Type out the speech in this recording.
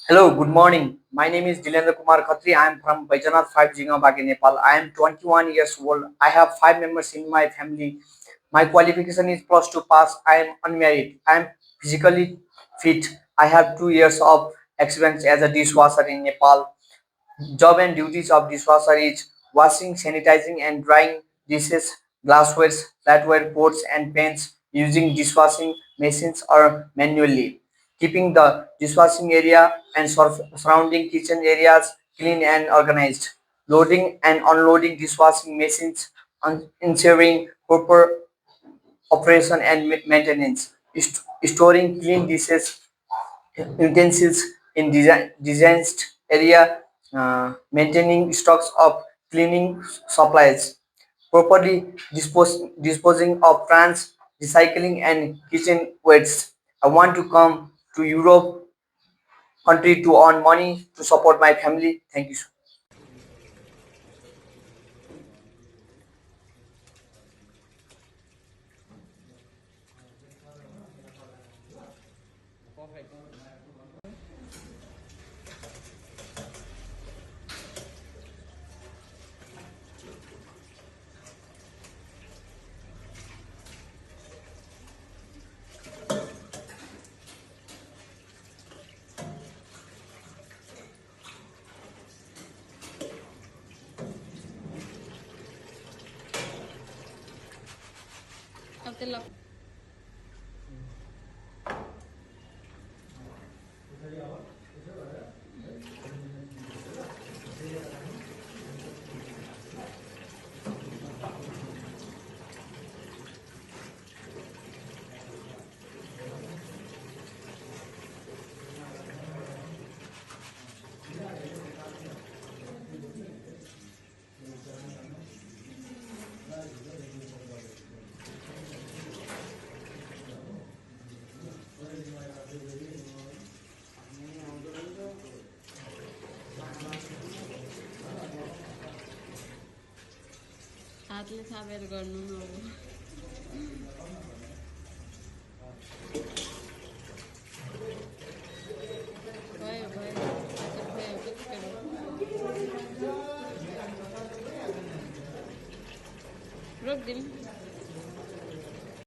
Hello, good morning. My name is Dilendra Khatri. I am from Baijanat 5 Jingabagi, Nepal. I am 21 years old. I have 5 members in my family. My qualification is plus 2 pass. I am unmarried. I am physically fit. I have 2 years of experience as a dishwasher in Nepal. Job and duties of dishwasher is washing, sanitizing, and drying dishes, glassware, flatware, pots, and pans using dishwashing machines or manually. Keeping the dishwashing area and surrounding kitchen areas clean and organized. Loading and unloading dishwashing machines, ensuring proper operation and maintenance. Storing clean dishes utensils in designed area, maintaining stocks of cleaning supplies, properly disposing of trans, recycling and kitchen waste. I want to come to Europe country to earn money to support my family. Thank you. हातले थापेर गर्नु न अब भयो भयो भयो बित्तिकै रोकिदिनु